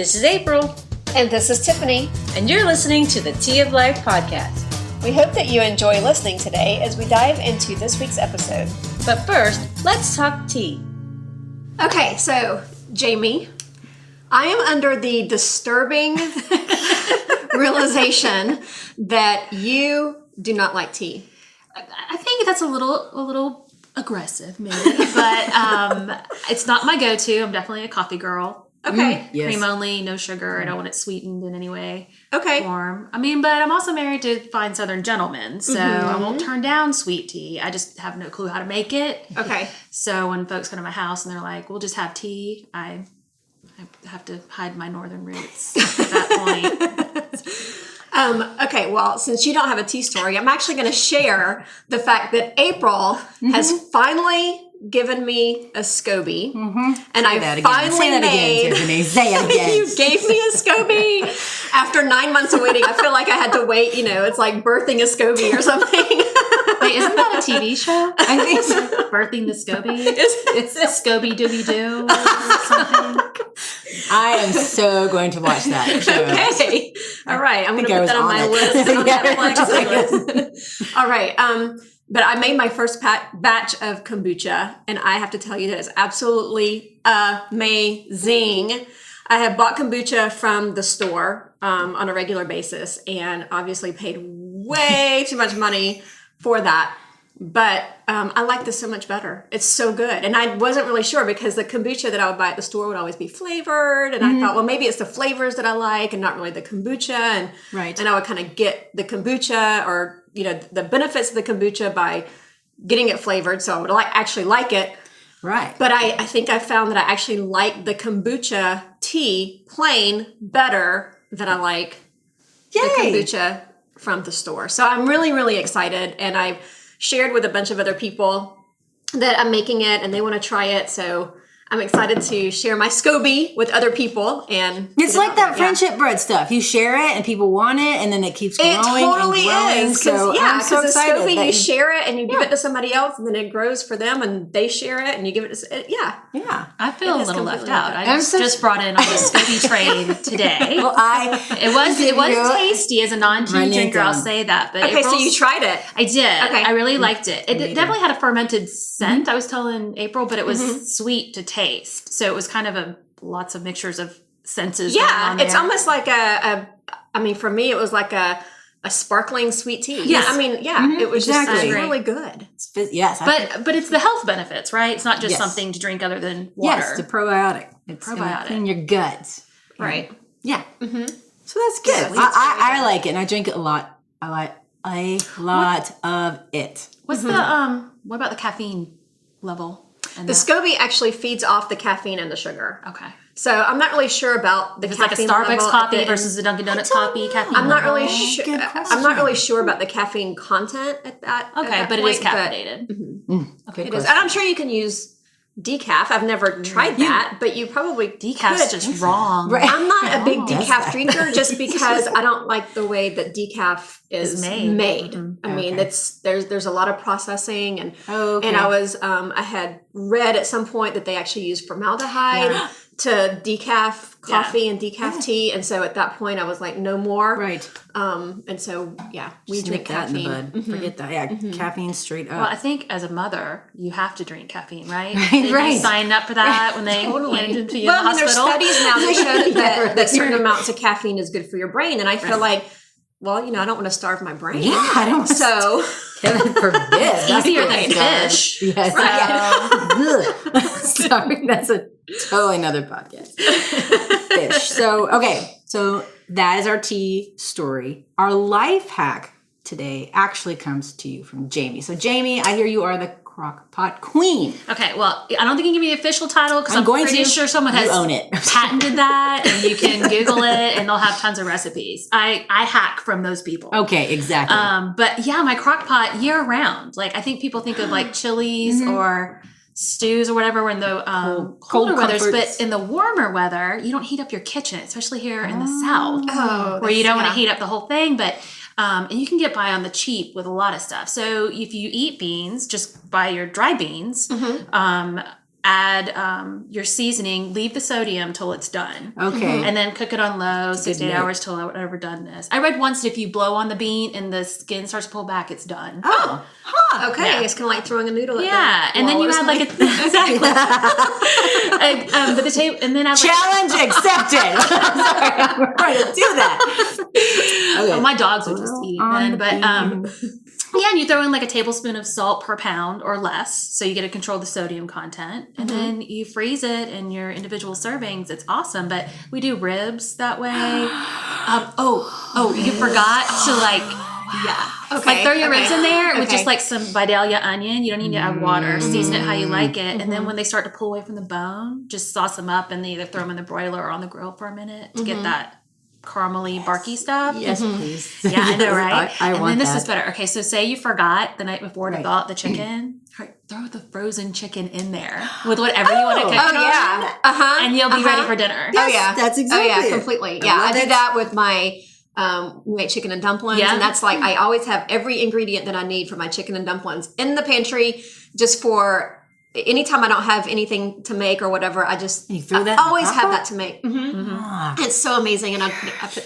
This is April. And this is Tiffany. And you're listening to the Tea of Life podcast. We hope that you enjoy listening today as we dive into this week's episode. But first, let's talk tea. Okay, so Jamie, I am under the disturbing realization that you do not like tea. I think that's a little aggressive, maybe, but it's not my go-to. I'm definitely a coffee girl. Okay. Yes. Cream only, no sugar. I don't want it sweetened in any way. Okay. Form. I mean, but I'm also married to fine Southern gentlemen, so I won't turn down sweet tea. I just have no clue how to make it. Okay. So when folks come to my house and they're like, "We'll just have tea," I have to hide my northern roots at that point. Okay, well, since you don't have a tea story, I'm actually going to share the fact that April has finally given me a SCOBY, and I finally made. Say it again. You gave me a SCOBY after 9 months of waiting. I feel like I had to wait. You know, it's like birthing a SCOBY or something. Wait, isn't that a TV show? I think so. Birthing the SCOBY. It's a SCOBY Dooby Doo or something. I am so going to watch that show. Okay, all right. I'm going to put that on my list. On Netflix. All right. But I made my first batch of kombucha, and I have to tell you that it's absolutely amazing. I have bought kombucha from the store on a regular basis, and obviously paid way too much money for that. But I like this so much better. It's so good. And I wasn't really sure because the kombucha that I would buy at the store would always be flavored. And I thought, well, maybe it's the flavors that I like and not really the kombucha. And I would kind of get the kombucha or, you know, the benefits of the kombucha by getting it flavored. So I would actually like it. Right. But I think I found that I actually like the kombucha tea plain better than I like the kombucha from the store. So I'm really, really excited. And I've shared with a bunch of other people that I'm making it and they want to try it. So I'm excited to share my SCOBY with other people. And it's like that friendship bread stuff. You share it and people want it and then it keeps growing. It totally and growing. is. So I'm so excited. SCOBY, you share it and you give it to somebody else and then it grows for them and they share it and you give it to, Yeah. I feel a little left out. I just brought in on the SCOBY train today. Well, it was tasty as a non-tea drinker. I'll say that. But okay, so you tried it. I did. Okay. I really liked it. It definitely had a fermented scent. I was telling April, but it was sweet to taste. So it was kind of lots of mixtures of senses. Yeah, it's almost like for me, it was like a sparkling sweet tea. Yes. Yeah, I mean, it was just really good. Yes. But it's the health benefits, right? It's not just something to drink other than water. Yes, it's a probiotic. It's probiotic. Clean your guts. Right. Yeah. Mm-hmm. So that's good. I like it, and I drink it a lot. I like a lot of it. What's the, what about the caffeine level? The SCOBY actually feeds off the caffeine and the sugar. Okay. So I'm not really sure about the caffeine level. It's like a Starbucks coffee versus a Dunkin' Donuts coffee caffeine. I'm not really sure. I'm not really sure about the caffeine content at that. Okay, but it is caffeinated. Okay, it is, and I'm sure you can use decaf. I've never tried that, but you probably decaf's just wrong. Right. I'm not a big decaf drinker just because I don't like the way that decaf is made. I mean, there's a lot of processing and I had read at some point that they actually use formaldehyde to decaf coffee and decaf tea, and so at that point I was like, no more. Right. And so we drink caffeine. In the bud. Forget that. Yeah, caffeine straight up. Well, I think as a mother, you have to drink caffeine, right? Right. You sign up for that when they hand it to you in the Well, hospital. there's studies now that show that certain amounts of caffeine is good for your brain, and I feel like, well, you know, I don't want to starve my brain. Yeah, I don't. So Heaven forbid. Easier than fish. Yes. So. Sorry, that's a totally another podcast. Fish. So that is our tea story. Our life hack today actually comes to you from Jamie. So Jamie, I hear you are the crock pot queen. Okay, well, I don't think you can give me the official title because I'm pretty sure someone has patented that, and you can Google it, and they'll have tons of recipes. I hack from those people. Okay, exactly. But yeah, my crock pot year round. Like I think people think of like chilies or stews or whatever in the colder weathers, but in the warmer weather, you don't heat up your kitchen, especially here in the South, where you don't want to heat up the whole thing, but. And you can get by on the cheap with a lot of stuff. So if you eat beans, just buy your dry beans. add your seasoning, leave the sodium till it's done. Okay. And then cook it on low, 6 to 8 hours till whatever doneness. I read once that if you blow on the bean and the skin starts to pull back, it's done. Oh. Okay, Yeah. it's kind of like throwing a noodle at Yeah, and then you add like exactly. But the table, and then I challenge accepted. Sorry, we're going to do that. Okay. Oh, my dogs would just eat then, but yeah, and you throw in like a tablespoon of salt per pound or less, so you get to control the sodium content, and then you freeze it in your individual servings. It's awesome, but we do ribs that way. You forgot to like throw your ribs in there with just like some Vidalia onion. You don't need to add water. Season it how you like it, and then when they start to pull away from the bone, just sauce them up and either throw them in the broiler or on the grill for a minute to get that caramely, barky stuff. Yes, please. Yeah, I know, right? I and want then this that. is better. Okay, so say you forgot the night before to thaw out the chicken. Throw the frozen chicken in there with whatever you want to cook it on, and you'll be ready for dinner. Yes, that's exactly it. Completely. Yeah, I do that with my we make chicken and dumplings, and that's like I always have every ingredient that I need for my chicken and dumplings in the pantry, just for anytime I don't have anything to make or whatever. I always have that to make. It's so amazing, and I put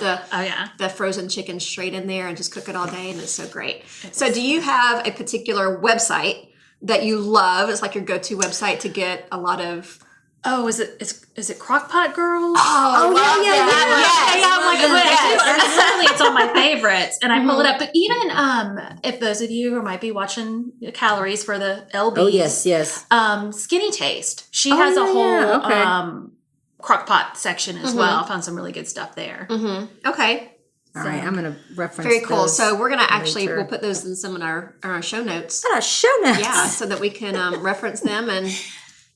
the frozen chicken straight in there and just cook it all day, and it's so great. So do you have a particular website that you love? It's like your go-to website to get a lot of... Oh, is it Crockpot Girls? Certainly it's on my favorites, and I pull it up. But even if those of you who might be watching calories for the LBs, Skinny Taste, she has a whole Crockpot section as well. I found some really good stuff there. Okay. All right, I'm going to reference Very cool. those So we're going to we'll put those in some of our show notes. Our show notes. Yeah, so that we can reference them and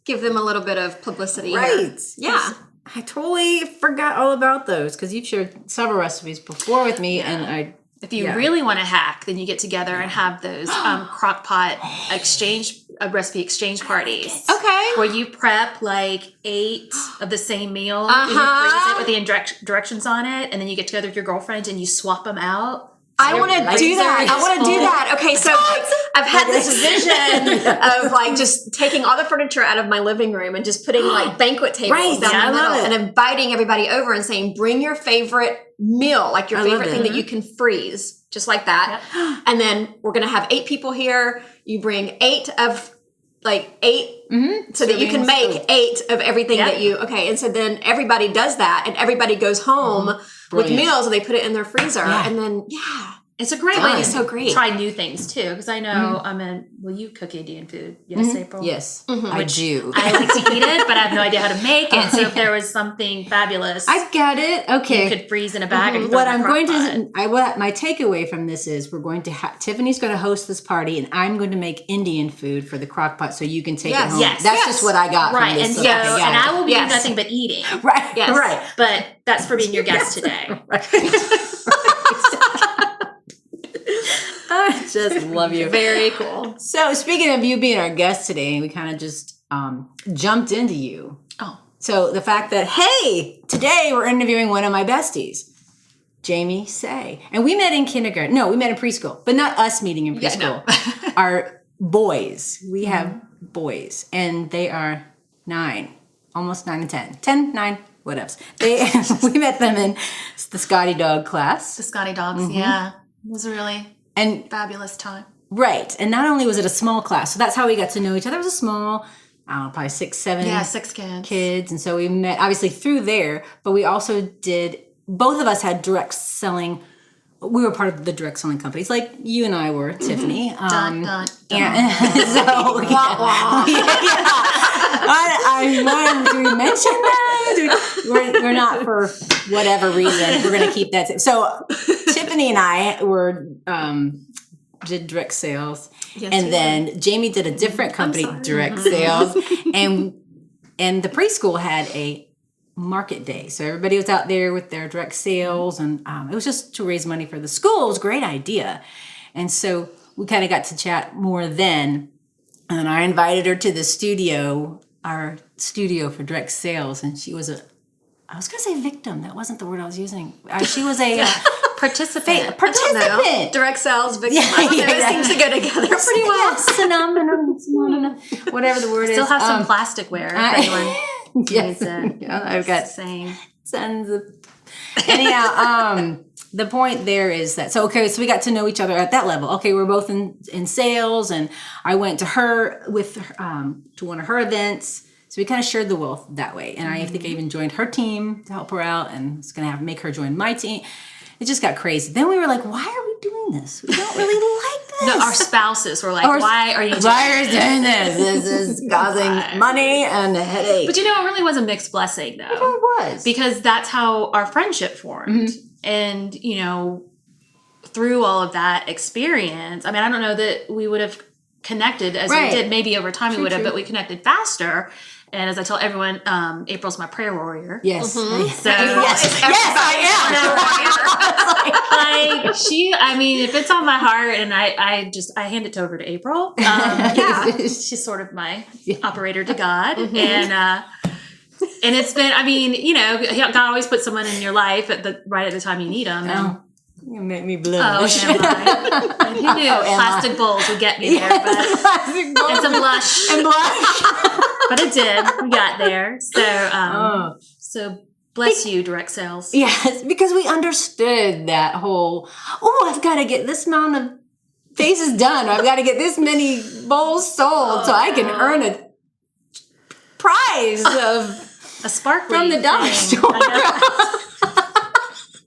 give them a little bit of publicity. Right. Here. Yeah. I totally forgot all about those because you've shared several recipes before with me, and if you really want to hack, then you get together and have those Crockpot recipe exchange parties. Okay. Where you prep like 8 of the same meal, and you freeze it with the directions on it, and then you get together with your girlfriends and you swap them out. I want to do that. I want to do that. Okay, so I've had this vision of like just taking all the furniture out of my living room and just putting like banquet tables down the middle and inviting everybody over and saying, bring your favorite meal, like your favorite thing that you can freeze, just like that. Yep. And then we're going to have 8 people here. You bring 8 of like 8 so that you can make 8 of everything that you, and so then everybody does that and everybody goes home with meals and they put it in their freezer and then, it's a great way to try new things too. Because I know will you cook Indian food? Yes, April? Yes, I do. I like to eat it, but I have no idea how to make it. So if there was something fabulous, I get it. Okay, you could freeze in a bag. And what I'm going to, what my takeaway from this is, we're going to Tiffany's going to host this party, and I'm going to make Indian food for the crock pot, so you can take it home. Yes, that's just what I got. Right, from this. and so and I will be nothing but eating. Right, right. But that's for being your guest today. I just love you. Very cool. So speaking of you being our guest today, we kind of just jumped into you. Oh. So the fact that, hey, today we're interviewing one of my besties, Jamie Say. And we met in kindergarten. No, we met in preschool, but not us meeting in preschool. Yeah, no. Our boys. We have boys, and they are 9, almost 9 and 10. 10, 9, whatevs. We met them in the Scotty Dog class. The Scotty Dogs, yeah. It was a really fabulous time. Right. And not only was it a small class, so that's how we got to know each other. It was a small, I don't know, probably 6, 7 6 kids. And so we met obviously through there, but we also both of us had direct selling. We were part of the direct selling companies, like you and I were, Tiffany. Dun, dun, dun. And so, do we mention that? We're not, for whatever reason. We're going to keep that. So Tiffany and I did direct sales, and then Jamie did a different company, direct sales, and the preschool had a market day. So everybody was out there with their direct sales, and it was just to raise money for the school. It was a great idea. And so we kind of got to chat more then. And I invited her to the studio, our studio for direct sales. And she was I was going to say victim. That wasn't the word I was using. She was a Participant. Participant. Direct sales, victim. It seems to go together pretty well. Synonym. Whatever the word is. Still have some plasticware if anyone needs it. I've got saying tons of. Anyhow, the point there is that so we got to know each other at that level. Okay, we're both in sales, and I went to her to one of her events. So we kind of shared the wealth that way. And I think I even joined her team to help her out, and it's going to make her join my team. It just got crazy. Then we were like, why are we doing this? We don't really like this. No, our spouses were like, why are you doing this? This is causing money and a headache. But it really was a mixed blessing, though. It was. Because that's how our friendship formed. And, through all of that experience, I mean, I don't know that we would have connected as we did. Maybe over time we would have, but we connected faster. And as I tell everyone, April's my prayer warrior. Yes. Mm-hmm. So yes, I am. If it's on my heart, and I hand it over to April. She's sort of my operator to God. And it's been, God always puts someone in your life right at the time you need them. And, you make me blush. Oh, am I? Who knew? Plastic bowls would get me there, but and some blush. But it did. We got there. So, so bless you, direct sales. Yes, because we understood that whole. I've got to get this amount of faces done. I've got to get this many bowls sold so I can earn a prize of a sparkly from the dollar store.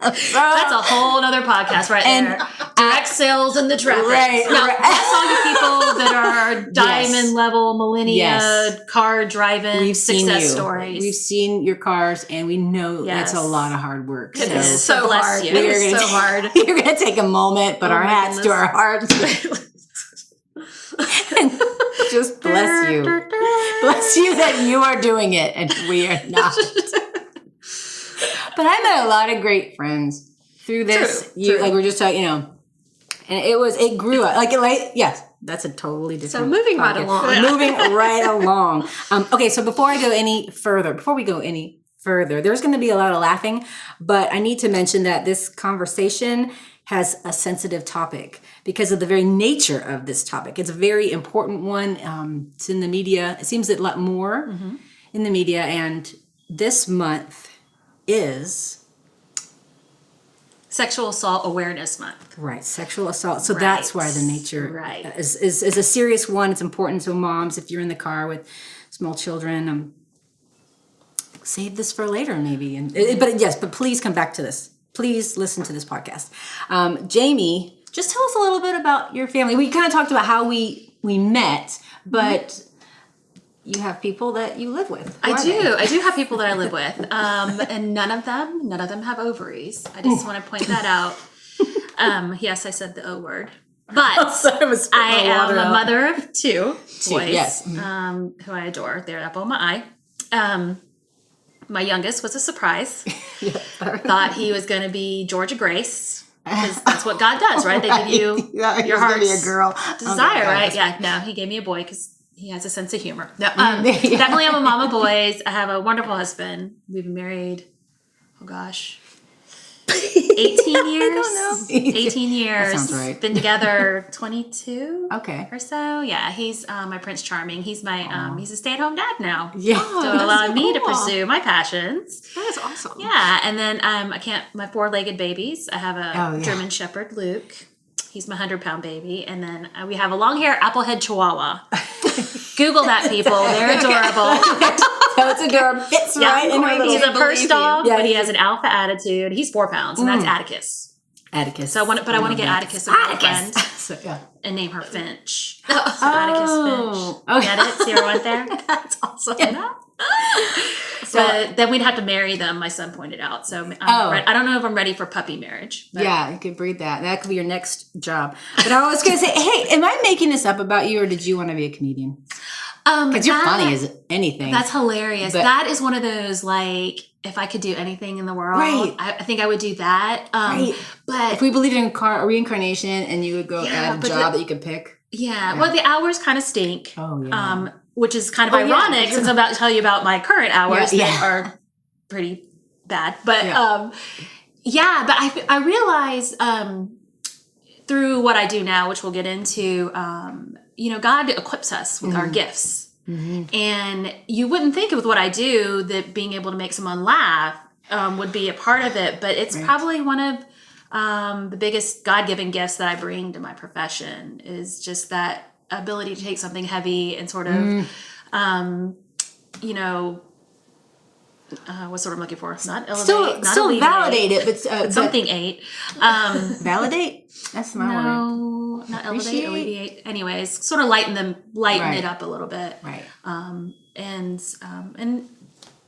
That's a whole other podcast there. Direct sales and the traffic. Right. That's all you people that are diamond level millennia car driving success stories. We've seen your cars, and we know that's a lot of hard work. It is so hard. It is so hard. You're going to take a moment, put our hats to our hearts. And just bless you. Bless you that you are doing it, and we are not. But I met a lot of great friends through this. True. Like we're just talking, and it grew up. Yes, that's a totally different. So moving right along. Moving right along. Okay, so before we go any further, there's going to be a lot of laughing, but I need to mention that this conversation has a sensitive topic because of the very nature of this topic. It's a very important one. It's in the media. It seems a lot more in the media, and this month is Sexual Assault Awareness Month. Right, sexual assault. So that's why the nature is a serious one. It's important. So moms, if you're in the car with small children, save this for later maybe. But please come back to this. Please listen to this podcast. Jamie, just tell us a little bit about your family. We kind of talked about how we met, but you have people that you live with. I do have people that I live with. And none of them have ovaries. I just want to point that out. Yes, I said the O word. But I am a mother of two boys, who I adore. They're up on my eye. My youngest was a surprise. Thought he was going to be Georgia Grace. Because that's what God does, right? They give you your heart's desire, right? Yeah, no, he gave me a boy because he has a sense of humor. No, definitely I'm a mom of boys. I have a wonderful husband. We've been married, 18 years. I don't know. 18 years. That sounds right. Been together 22 or so. Yeah, he's my Prince Charming. He's my he's a stay-at-home dad now. Yeah. So allowing me to pursue my passions. That is awesome. Yeah, and then my four-legged babies. I have a German Shepherd, Luke. He's my 100-pound baby. And then we have a long-haired applehead Chihuahua. Google that, people. They're adorable. So it's adorable. Fits right in her little. He's a purse dog, but he has an alpha attitude. He's 4 pounds, and that's Atticus. So I want to get Atticus a girlfriend and name her Finch. So Atticus Finch. Oh, get it? See where I went there? That's awesome. But then we'd have to marry them, my son pointed out. So I don't know if I'm ready for puppy marriage. But. Yeah, you could breed that. That could be your next job. But I was going to say, hey, am I making this up about you, or did you want to be a comedian? Because you're funny as anything. That's hilarious. But that is one of those, like, if I could do anything in the world, I think I would do that. But if we believed in reincarnation and you would go at a job that you could pick. Yeah. Well, the hours kind of stink. Oh, yeah. Which is kind of ironic since I'm about to tell you about my current hours that are pretty bad. But Yeah, but I realize through what I do now, which we'll get into, God equips us with our gifts. Mm-hmm. And you wouldn't think with what I do that being able to make someone laugh would be a part of it, but it's probably one of the biggest God-given gifts that I bring to my profession is just that ability to take something heavy and sort of, what's what I'm looking for? Not elevate, not still alleviate, validate it, but something ate. Validate? That's my word. No, not elevate, alleviate. Anyways, sort of lighten it up a little bit. Right.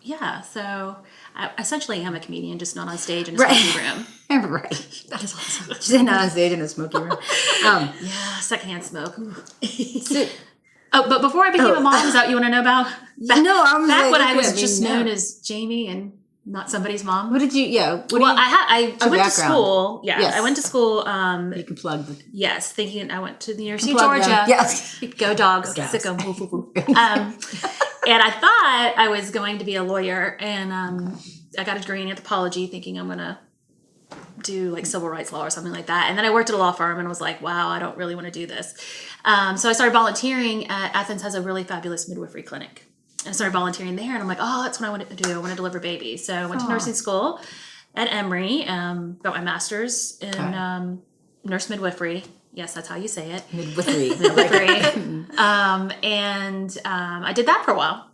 Yeah, so I essentially am a comedian, just not on stage in a smoky room. Right. That is awesome. She said not on stage in a smoky room. Yeah, secondhand smoke. But before I became a mom, is that what you want to know about? Back when I was just known as Jamie and not somebody's mom. What did you? Yeah. I went to school. Yeah, yes. I went to school. You can plug the. Yes, thinking I went to the University of Georgia. Them. Yes. Go dogs. Sick 'em. And I thought I was going to be a lawyer, and I got a degree in anthropology, thinking I'm going to do like civil rights law or something like that. And then I worked at a law firm and was like, wow, I don't really want to do this. So I started volunteering at Athens has a really fabulous midwifery clinic. And I started volunteering there, and I'm like, oh, that's what I want to do. I want to deliver babies. So I went to nursing school at Emory, got my master's in nurse midwifery. Yes, that's how you say it. Midwifery. I did that for a while.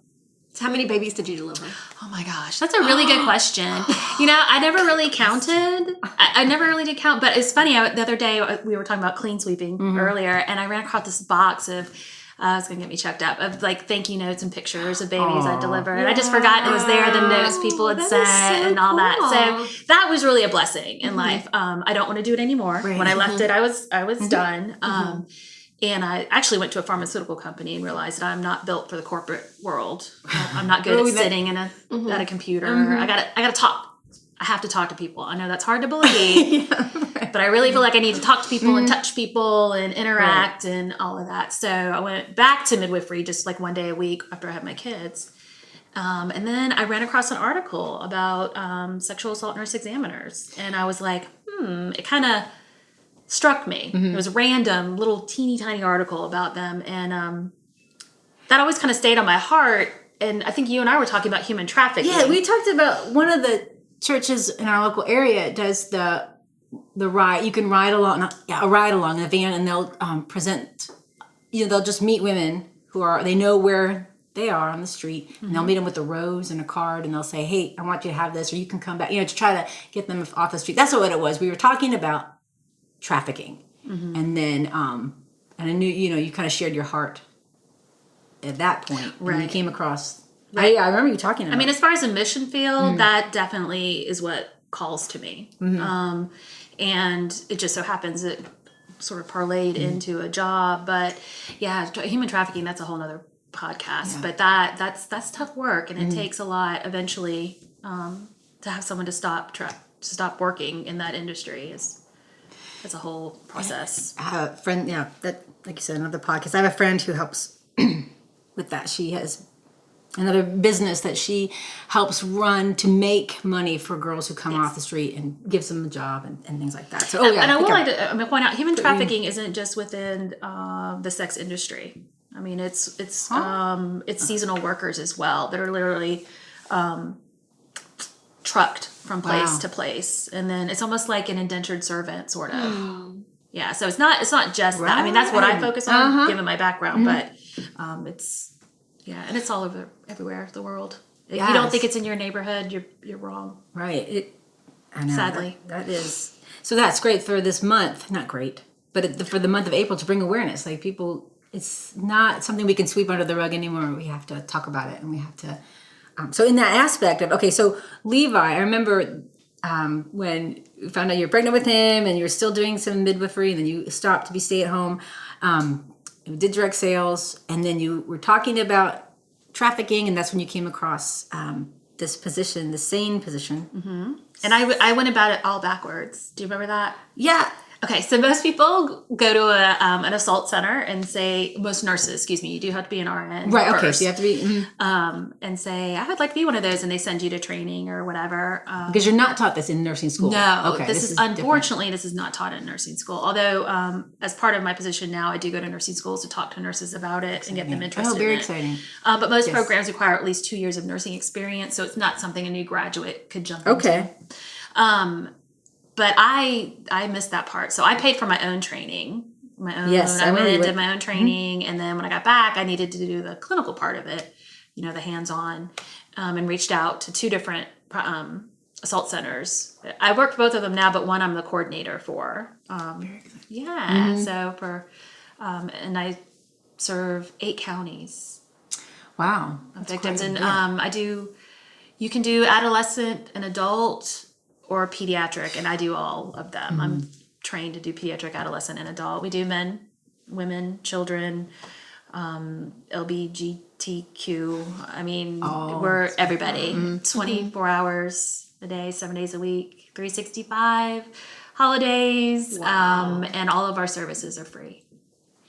So how many babies did you deliver? Oh my gosh, that's a really good question. I never really counted. I never really did count, but it's funny. The other day we were talking about clean sweeping earlier, and I ran across this box of, it's going to get me checked up, of like thank you notes and pictures of babies I delivered. And I just forgot it was there, the notes people had sent and all that. So that was really a blessing in life. I don't want to do it anymore. Right. When I left it, I was done. And I actually went to a pharmaceutical company and realized that I'm not built for the corporate world. I'm not good at sitting at a computer. I gotta talk. I have to talk to people. I know that's hard to believe, but I really feel like I need to talk to people and touch people and interact and all of that. So I went back to midwifery just like one day a week after I had my kids. And then I ran across an article about sexual assault nurse examiners. And I was like, it kind of struck me. It was a random little teeny tiny article about them. And that always kind of stayed on my heart. And I think you and I were talking about human trafficking. Yeah, we talked about one of the churches in our local area does the ride. You can ride along in a van, and they'll present. They'll just meet women they know where they are on the street, and they'll meet them with a rose and a card, and they'll say, "Hey, I want you to have this, or you can come back." To try to get them off the street. That's what it was. We were talking about trafficking, and then and I knew you kind of shared your heart at that point when you came across. Right. I remember you talking about. I mean, as far as a mission field, that definitely is what calls to me. And it just so happens it sort of parlayed into a job. But yeah, human trafficking, that's a whole nother podcast. Yeah. But that's tough work, and it takes a lot eventually to have someone to stop working in that industry. It's a whole process. I have a friend, that, like you said, another podcast. I have a friend who helps with that. She has another business that she helps run to make money for girls who come off the street and gives them a job and things like that. So, and I would like to point out, human trafficking isn't just within the sex industry. I mean, it's seasonal workers as well that are literally trucked from place to place, and then it's almost like an indentured servant, sort of. Yeah, so it's not just that. I mean, that's what I focus on, given my background, but it's. Yeah, and it's all everywhere the world. If you don't think it's in your neighborhood, you're wrong. Right. I know. Sadly. That is. So that's great for this month. Not great, but for the month of April to bring awareness. Like people, it's not something we can sweep under the rug anymore. We have to talk about it, and we have to. So in that aspect of, so Levi, I remember when you found out you were pregnant with him and you were still doing some midwifery, and then you stopped to be stay-at-home. You did direct sales, and then you were talking about trafficking, and that's when you came across this position, the SANE position. And I went about it all backwards. Do you remember that? Yeah. Okay, so most people go to an assault center and say, most nurses, excuse me, you do have to be an RN. Right, first, okay, so you have to be... and say, I would like to be one of those, and they send you to training or whatever. Because you're not taught this in nursing school. No, Okay, this is unfortunately, this is not taught in nursing school. Although, as part of my position now, I do go to nursing schools to talk to nurses about it and get them interested in it. Oh, very exciting. But most programs require at least 2 years of nursing experience, so it's not something a new graduate could jump into. But I missed that part. So I paid for my own training. I went and did my own training. And then when I got back, I needed to do the clinical part of it, the hands-on, and reached out to 2 different assault centers. I work both of them now, but one I'm the coordinator for. So and I serve 8 counties. Wow. Victims. And you can do adolescent and adult or pediatric, and I do all of them. I'm trained to do pediatric, adolescent, and adult. We do men, women, children, LGBTQ. I mean, we're everybody. 24 hours a day, 7 days a week, 365 holidays, and all of our services are free.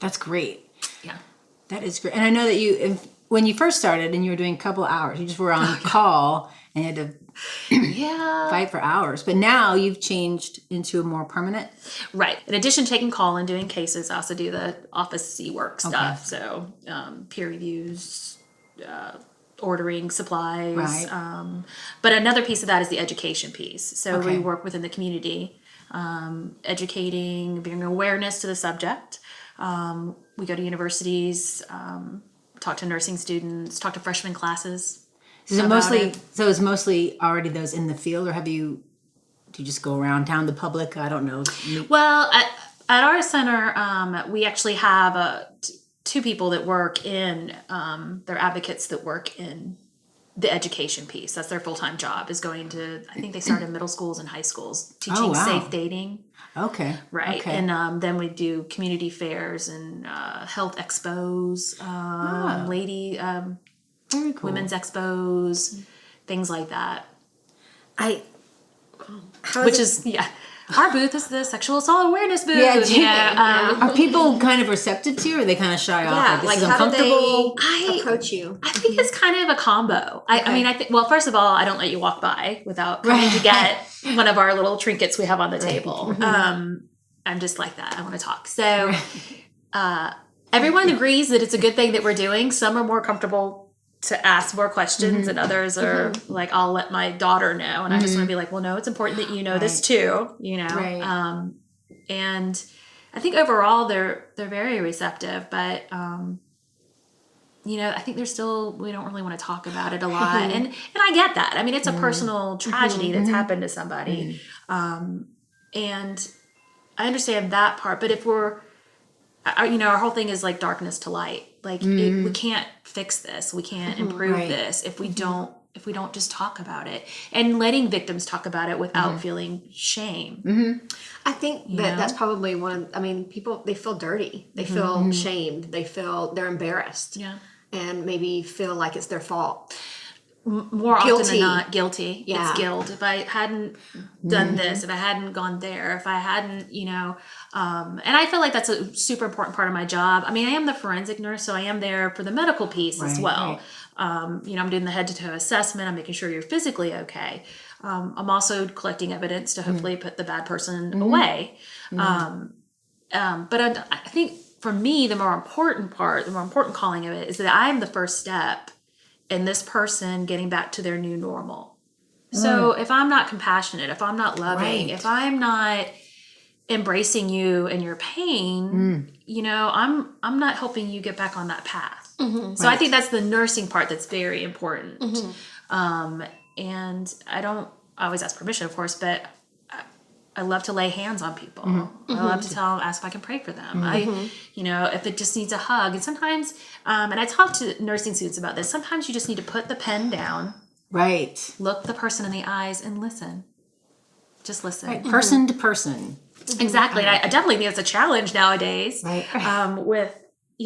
That's great. Yeah. That is great. And I know that when you first started and you were doing a couple hours, you just were on call and you had to fight for hours. But now you've changed into a more permanent. Right. In addition to taking call and doing cases, I also do the office C work stuff. So peer reviews, ordering supplies. Right. But another piece of that is the education piece. So we work within the community, educating, bringing awareness to the subject. We go to universities, talk to nursing students, talk to freshman classes. So it's mostly already those in the field, or do you just go around town the public? I don't know. Well, at our center, we actually have 2 people that work in, they're advocates that work in the education piece. That's their full-time job, is going to, I think they start in middle schools and high schools, teaching safe dating. Okay. Right. Okay. And then we do community fairs and health expos, very cool. women's expos, things like that. Our booth is the sexual assault awareness booth. Are people kind of receptive to you, or are they kind of shy off? Like, this is uncomfortable? How do they approach you? I think it's kind of a combo. I mean, first of all, I don't let you walk by without coming to get one of our little trinkets we have on the table. I'm just like that. I want to talk. So everyone agrees that it's a good thing that we're doing. Some are more comfortable to ask more questions, and others are like, I'll let my daughter know, and I just want to be like, well, no, it's important that you know this too, Right. And I think overall they're very receptive, but I think we don't really want to talk about it a lot, and I get that. I mean, it's a personal tragedy that's happened to somebody, and I understand that part. But if we're our whole thing is like darkness to light. Like we can't fix this. We can't improve this if we don't just talk about it, and letting victims talk about it without feeling shame. I think that's probably people, they feel dirty. They feel shamed. They feel they're embarrassed. Yeah. And maybe feel like it's their fault. More often than not, guilty. Yeah. It's guilt. If I hadn't done this, if I hadn't gone there, if I hadn't, and I feel like that's a super important part of my job. I mean, I am the forensic nurse, so I am there for the medical piece as well. Right. I'm doing the head-to-toe assessment. I'm making sure you're physically okay. I'm also collecting evidence to hopefully put the bad person away. But I think for me, the more important calling of it is that I'm the first step in this person getting back to their new normal. So if I'm not compassionate, if I'm not loving, if I'm not embracing you and your pain, I'm not helping you get back on that path. So I think that's the nursing part that's very important. And I always ask permission, of course, but I love to lay hands on people. I love to ask if I can pray for them. If it just needs a hug. And sometimes, and I talk to nursing students about this, sometimes you just need to put the pen down. Right. Look the person in the eyes and listen. Just listen. Right. Person to person. Exactly. And I definitely think it's a challenge nowadays with,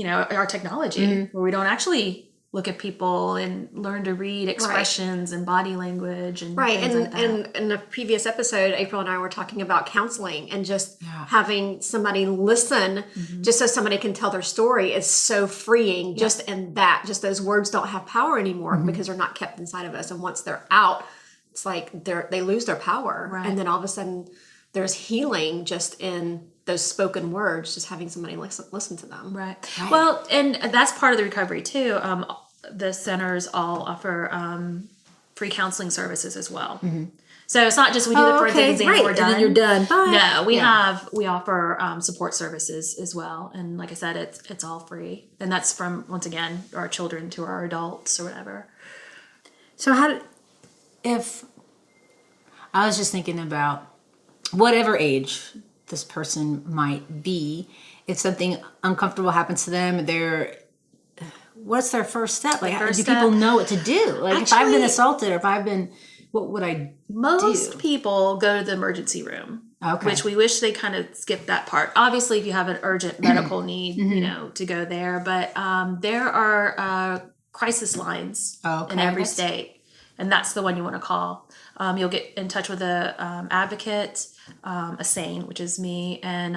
our technology where we don't actually look at people and learn to read expressions and body language and things like that. And in the previous episode, April and I were talking about counseling and just having somebody listen just so somebody can tell their story is so freeing. Just those words don't have power anymore because they're not kept inside of us. And once they're out, it's like they lose their power. Right. And then all of a sudden there's healing just in those spoken words, just having somebody listen to them. Right. Well, and that's part of the recovery too. The centers all offer free counseling services as well. So it's not just we do the forensic exam, we're done. And then you're done. Bye. No, we offer support services as well, and like I said, it's all free, and that's from, once again, our children to our adults or whatever. So if I was just thinking about whatever age this person might be, if something uncomfortable happens to them, what's their first step? Like, do people know what to do? Like, if I've been assaulted or if I've been, what would I do? Most people go to the emergency room, which we wish they kind of skipped that part. Obviously, if you have an urgent medical need, to go there. But there are crisis lines in every state, and that's the one you want to call. You'll get in touch with a advocate, a SANE, which is me, and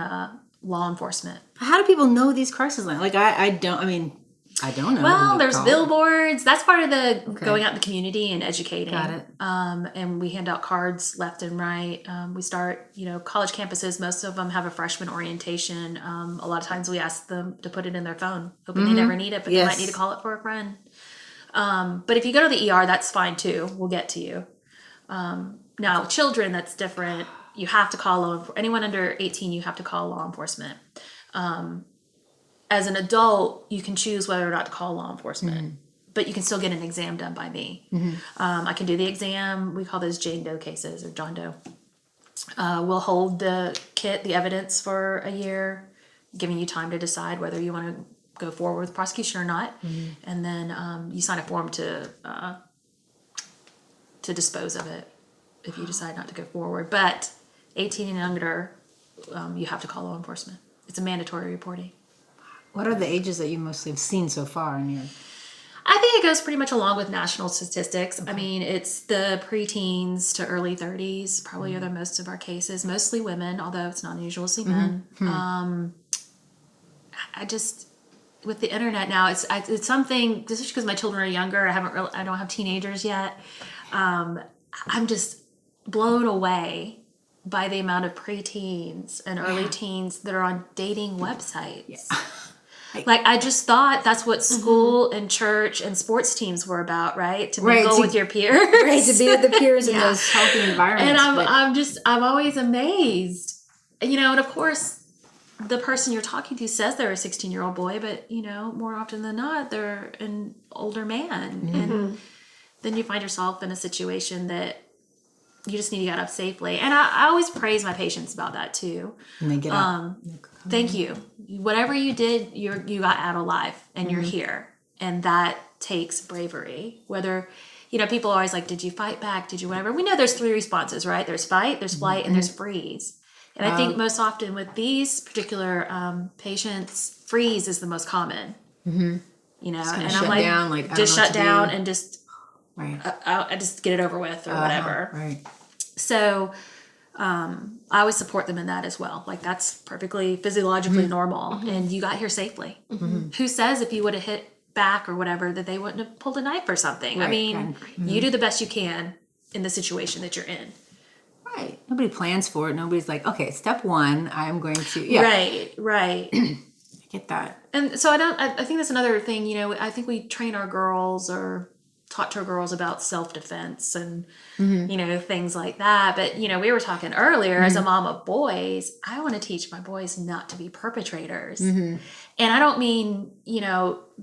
law enforcement. How do people know these crisis lines? Like, I don't know. Well, there's billboards. That's part of the going out in the community and educating. Got it. And we hand out cards left and right. We start, college campuses, most of them have a freshman orientation. A lot of times we ask them to put it in their phone, hoping they never need it, but they might need to call it for a friend. But if you go to the ER, that's fine too. We'll get to you. Now, children, that's different. You have to call anyone under 18, you have to call law enforcement. As an adult, you can choose whether or not to call law enforcement, but you can still get an exam done by me. I can do the exam. We call those Jane Doe cases, or John Doe. We'll hold the evidence for a year, giving you time to decide whether you want to go forward with prosecution or not. And then you sign a form to dispose of it if you decide not to go forward. But 18 and under, you have to call law enforcement. It's a mandatory reporting. What are the ages that you mostly have seen so far in your? I think it goes pretty much along with national statistics. I mean, it's the preteens to early 30s probably are the most of our cases. Mostly women, although it's not unusual to see men. I just, with the internet now, it's something. Just because my children are younger, I don't have teenagers yet. I'm just blown away by the amount of preteens and early teens that are on dating websites. Like, I just thought that's what school and church and sports teams were about, right? To mingle with your peers. Right, to be with the peers in those healthy environments. And I'm always amazed. And of course, the person you're talking to says they're a 16-year-old boy, but, more often than not, they're an older man. And then you find yourself in a situation that you just need to get up safely. And I always praise my patients about that too. And they get up. Thank you. Whatever you did, you got out alive and you're here. And that takes bravery. Whether, people are always like, did you fight back? Did you whatever? We know there's 3 responses, right? There's fight, there's flight, and there's freeze. And I think most often with these particular patients, freeze is the most common. And I'm like, just shut down and just, I just get it over with or whatever. Right. So I always support them in that as well. Like, that's perfectly physiologically normal. And you got here safely. Who says if you would have hit back or whatever that they wouldn't have pulled a knife or something? Right. I mean, you do the best you can in the situation that you're in. Right. Nobody plans for it. Nobody's like, okay, step 1, I'm going to. Yeah. Right. I get that. And so I think that's another thing, I think we train our girls or talk to our girls about self-defense and, things like that. But, we were talking earlier, as a mom of boys, I want to teach my boys not to be perpetrators. And I don't mean,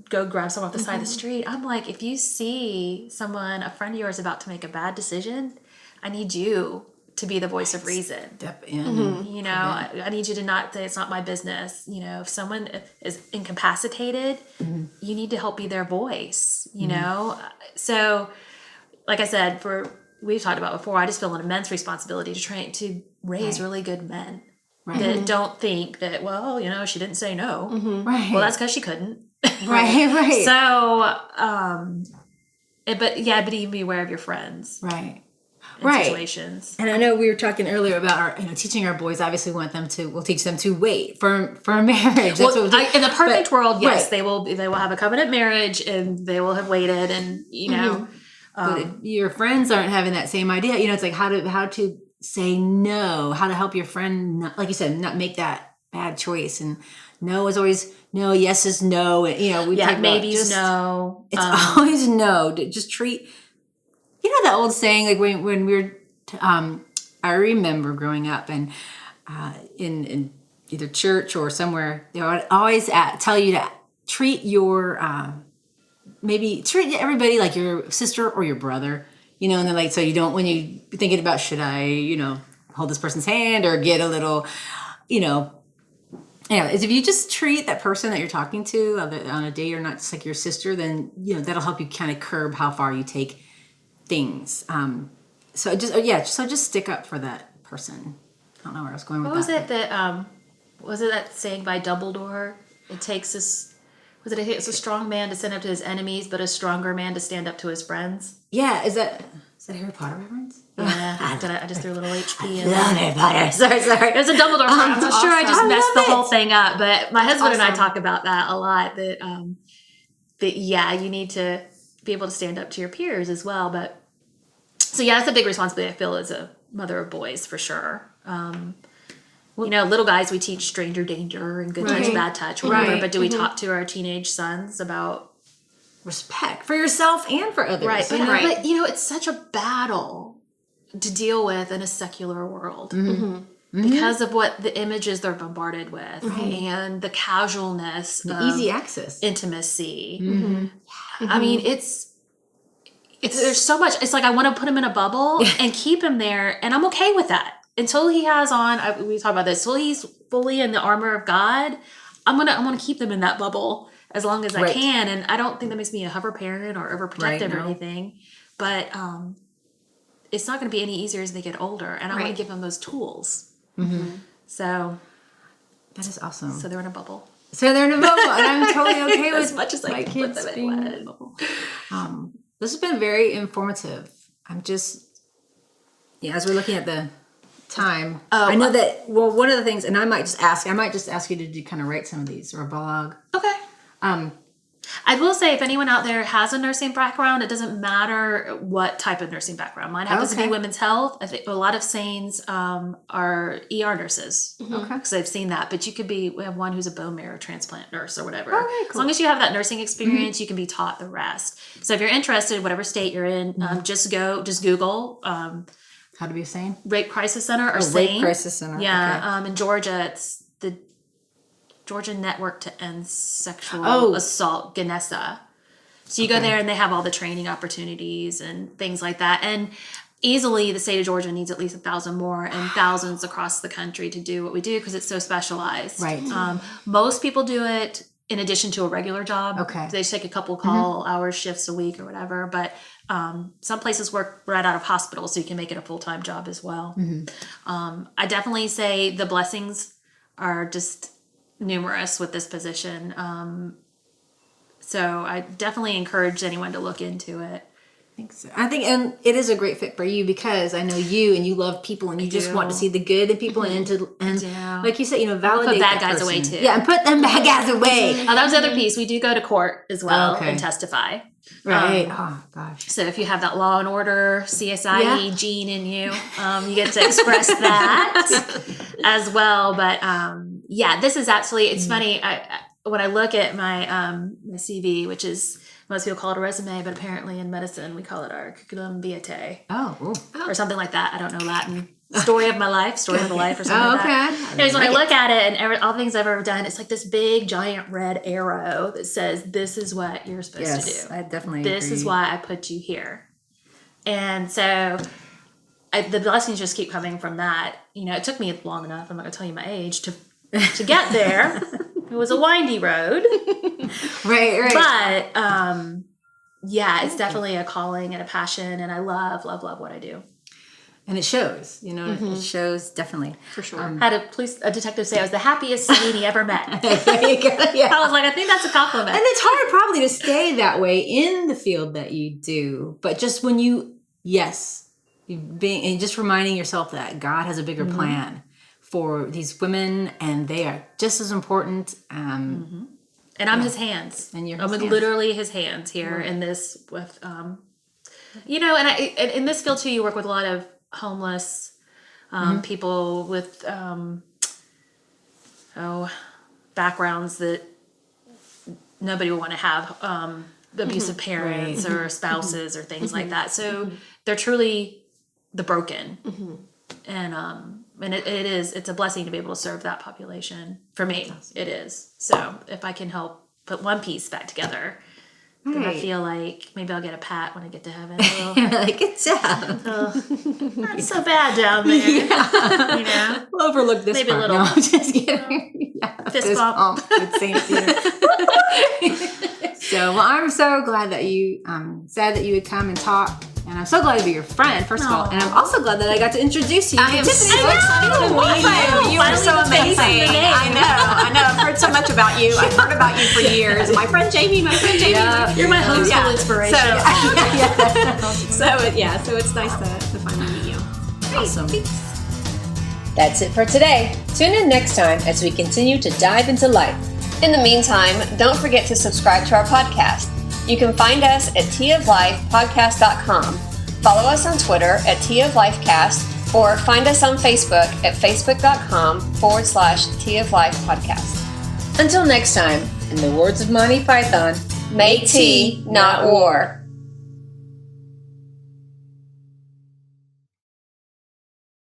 go grab someone off the side of the street. I'm like, if you see a friend of yours about to make a bad decision, I need you to be the voice of reason. Step in. I need you to not say it's not my business. If someone is incapacitated, you need to help be their voice, So, like I said, we've talked about before, I just feel an immense responsibility to raise really good men that don't think that, she didn't say no. Right. Well, that's because she couldn't. Right. So, but even be aware of your friends. Right. Situations. And I know we were talking earlier about our, teaching our boys. Obviously, we'll teach them to wait for a marriage. That's what in the perfect world, yes, they will have a covenant marriage and they will have waited, and but if your friends aren't having that same idea, it's like how to say no, how to help your friend, not, like you said, not make that bad choice. And no is always no, yes is no, and we take maybes no. It's always no. Just treat. That old saying, like when we were, I remember growing up and in either church or somewhere, they would always tell you to treat your, maybe treat everybody like your sister or your brother, and then like, so you don't, when you're thinking about, should I, hold this person's hand or get a little, is if you just treat that person that you're talking to on a date or not just like your sister, then, that'll help you kind of curb how far you take things. So just stick up for that person. I don't know where I was going with that. Was it that saying by Dumbledore? It's a strong man to stand up to his enemies, but a stronger man to stand up to his friends? Yeah, is that a Harry Potter reference? Yeah, I just threw a little HP in. Love Harry Potter. Sorry. There's a Dumbledore. I'm not sure I just messed the whole thing up, but my husband and I talk about that a lot. That you need to be able to stand up to your peers as well. But so that's a big responsibility, I feel, as a mother of boys, for sure. Little guys, we teach stranger danger and good touch, bad touch, whatever. Right. But do we talk to our teenage sons about respect for yourself and for others? Right. But it's such a battle to deal with in a secular world. Because of what the images they're bombarded with and the casualness, the easy access, intimacy. I mean, there's so much. It's like I want to put him in a bubble and keep him there, and I'm okay with that until he has on. We talk about this. Until he's fully in the armor of God, I'm gonna keep them in that bubble as long as I can. And I don't think that makes me a hover parent or overprotective or anything. But it's not going to be any easier as they get older, and I want to give them those tools. So that is awesome. So they're in a bubble. And I'm totally okay with as much as my kids being in a bubble. This has been very informative. I'm just, as we're looking at the time, I know that, one of the things, and I might just ask you to kind of write some of these or a blog. Okay. I will say, if anyone out there has a nursing background, it doesn't matter what type of nursing background. Mine happens to be women's health. I think a lot of SANEs are ER nurses. Because I've seen that. But we have one who's a bone marrow transplant nurse or whatever. Oh, cool. As long as you have that nursing experience, you can be taught the rest. So if you're interested, whatever state you're in, just Google how to be a SANE? Rape Crisis Center or SANE. Rape Crisis Center. Yeah. In Georgia, it's the Georgia Network to End Sexual Assault, GANESA. So you go there and they have all the training opportunities and things like that. And easily the state of Georgia needs at least 1,000 more and thousands across the country to do what we do because it's so specialized. Right. Most people do it in addition to a regular job. Okay. They just take a couple call hours, shifts a week or whatever. But some places work right out of hospitals, so you can make it a full-time job as well. I definitely say the blessings are just numerous with this position. So I definitely encourage anyone to look into it. I think so. And it is a great fit for you because I know you and you love people and you just want to see the good in people and like you said, validate put bad guys person. away too. Yeah, and put them bad guys away. That was the other piece. We do go to court as well and testify. Right. Oh gosh. So if you have that Law and Order CSI gene in you, you get to express that as well. But this is actually, it's funny. When I look at my CV, which is, most people call it a resume, but apparently in medicine we call it our curriculum vitae. Or something like that. I don't know Latin. Story of my life, story of a life, or something like that. Anyways, when I look at it and all the things I've ever done, it's like this big giant red arrow that says, "This is what you're supposed to do." I definitely. This is why I put you here, and so the blessings just keep coming from that. It took me long enough. I'm not going to tell you my age to get there. It was a windy road. Right. But it's definitely a calling and a passion, and I love what I do. And it shows, it shows definitely. For sure. Had a detective say I was the happiest SANE he ever met. There you go. Yeah. I was like, I think that's a compliment. And it's hard probably to stay that way in the field that you do. But just when and just reminding yourself that God has a bigger plan for these women, and they are just as important. And I'm his hands. And you're I'm literally his hands here in this with, and in this field too, you work with a lot of homeless people with backgrounds that nobody would want to have, abusive parents or spouses or things like that. So they're truly the broken, and it's a blessing to be able to serve that population. For me, it is. So if I can help put one piece back together, then I feel like maybe I'll get a pat when I get to heaven. You're like, good job. Not so bad down there. We'll overlook this maybe part. a little. No, I'm just kidding. Fist bump. With St. Peter. So, I'm so glad that you said that you would come and talk. And I'm so glad to be your friend, first of all. And I'm also glad that I got to introduce you to Tiffany. So excited to meet you. You are so amazing. I know. I've heard so much about you. I've heard about you for years. My friend Jamie. Yeah. You're my homeschool inspiration. So it's nice to finally meet you. Awesome. That's it for today. Tune in next time as we continue to dive into life. In the meantime, don't forget to subscribe to our podcast. You can find us at teaoflifepodcast.com. Follow us on Twitter at teaoflifecast, or find us on Facebook at facebook.com/teaoflifepodcast. Until next time, in the words of Monty Python, make tea, not war.